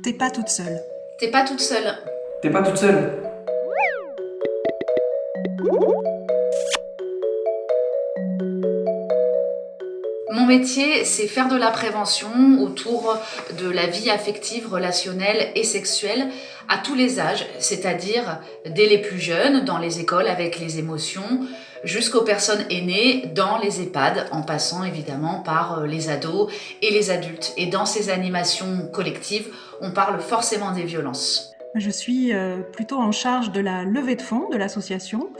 T'es pas toute seule. T'es pas toute seule. T'es pas toute seule. Mon métier, c'est faire de la prévention autour de la vie affective, relationnelle et sexuelle à tous les âges, c'est-à-dire dès les plus jeunes, dans les écoles avec les émotions, jusqu'aux personnes aînées dans les EHPAD, en passant évidemment par les ados et les adultes. Et dans ces animations collectives, on parle forcément des violences. Je suis plutôt en charge de la levée de fonds de l'association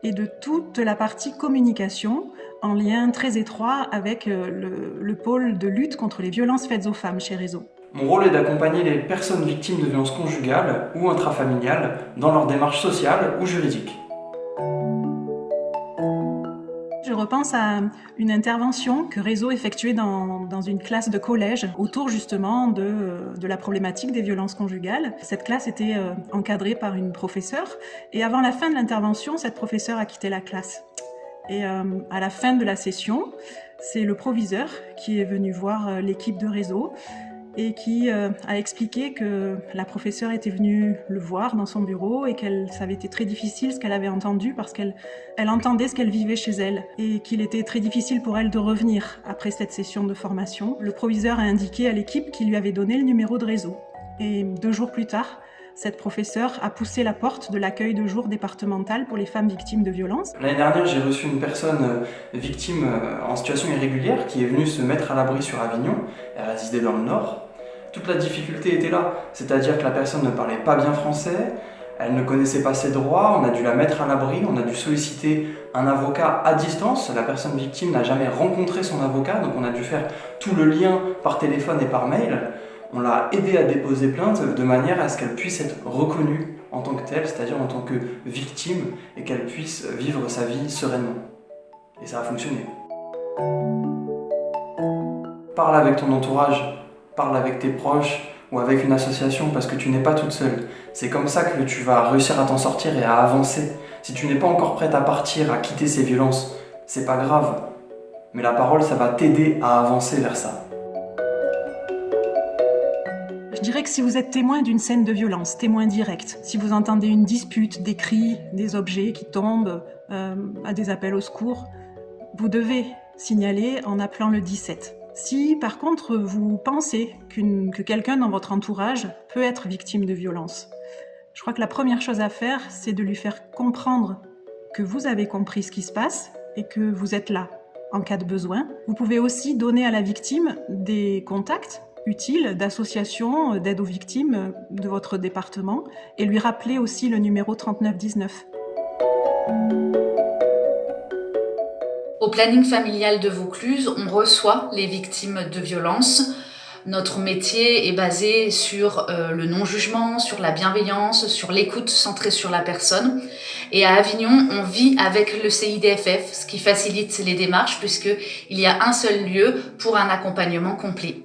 et de toute la partie communication en lien très étroit avec le pôle de lutte contre les violences faites aux femmes chez Réseau. Mon rôle est d'accompagner les personnes victimes de violences conjugales ou intrafamiliales dans leur démarche sociale ou juridique. Je repense à une intervention que Réseau effectuait dans une classe de collège autour justement de la problématique des violences conjugales. Cette classe était encadrée par une professeure et avant la fin de l'intervention, cette professeure a quitté la classe. Et à la fin de la session, c'est le proviseur qui est venu voir l'équipe de Réseau et qui a expliqué que la professeure était venue le voir dans son bureau et ça avait été très difficile ce qu'elle avait entendu parce qu'elle entendait ce qu'elle vivait chez elle et qu'il était très difficile pour elle de revenir après cette session de formation. Le proviseur a indiqué à l'équipe qu'il lui avait donné le numéro de Réseau. Et 2 jours plus tard, cette professeure a poussé la porte de l'accueil de jour départemental pour les femmes victimes de violences. L'année dernière, j'ai reçu une personne victime en situation irrégulière qui est venue se mettre à l'abri sur Avignon. Elle résidait dans le Nord. Toute la difficulté était là, c'est-à-dire que la personne ne parlait pas bien français, elle ne connaissait pas ses droits, on a dû la mettre à l'abri, on a dû solliciter un avocat à distance. La personne victime n'a jamais rencontré son avocat, donc on a dû faire tout le lien par téléphone et par mail. On l'a aidée à déposer plainte de manière à ce qu'elle puisse être reconnue en tant que telle, c'est-à-dire en tant que victime, et qu'elle puisse vivre sa vie sereinement. Et ça a fonctionné. Parle avec ton entourage, parle avec tes proches ou avec une association parce que tu n'es pas toute seule. C'est comme ça que tu vas réussir à t'en sortir et à avancer. Si tu n'es pas encore prête à partir, à quitter ces violences, c'est pas grave. Mais la parole, ça va t'aider à avancer vers ça. Je dirais que si vous êtes témoin d'une scène de violence, témoin direct, si vous entendez une dispute, des cris, des objets qui tombent, à des appels au secours, vous devez signaler en appelant le 17. Si par contre vous pensez que quelqu'un dans votre entourage peut être victime de violence, je crois que la première chose à faire, c'est de lui faire comprendre que vous avez compris ce qui se passe et que vous êtes là en cas de besoin. Vous pouvez aussi donner à la victime des contacts utiles d'associations d'aide aux victimes de votre département et lui rappeler aussi le numéro 3919. Au planning familial de Vaucluse, on reçoit les victimes de violences. Notre métier est basé sur le non-jugement, sur la bienveillance, sur l'écoute centrée sur la personne. Et à Avignon, on vit avec le CIDFF, ce qui facilite les démarches puisqu'il y a un seul lieu pour un accompagnement complet.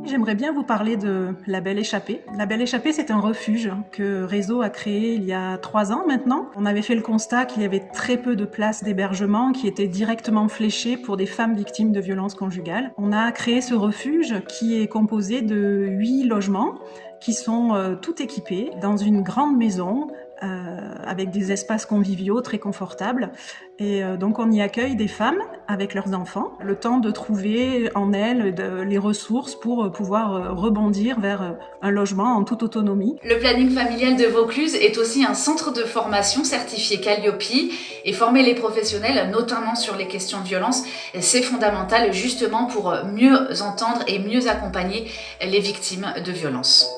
J'aimerais bien vous parler de La Belle Échappée. La Belle Échappée, c'est un refuge que Réseau a créé il y a 3 ans maintenant. On avait fait le constat qu'il y avait très peu de places d'hébergement qui étaient directement fléchées pour des femmes victimes de violences conjugales. On a créé ce refuge qui est composé de 8 logements qui sont tout équipés dans une grande maison avec des espaces conviviaux très confortables. Et donc on y accueille des femmes avec leurs enfants, le temps de trouver en elles les ressources pour pouvoir rebondir vers un logement en toute autonomie. Le planning familial de Vaucluse est aussi un centre de formation certifié Calliope et former les professionnels, notamment sur les questions de violence, c'est fondamental justement pour mieux entendre et mieux accompagner les victimes de violences.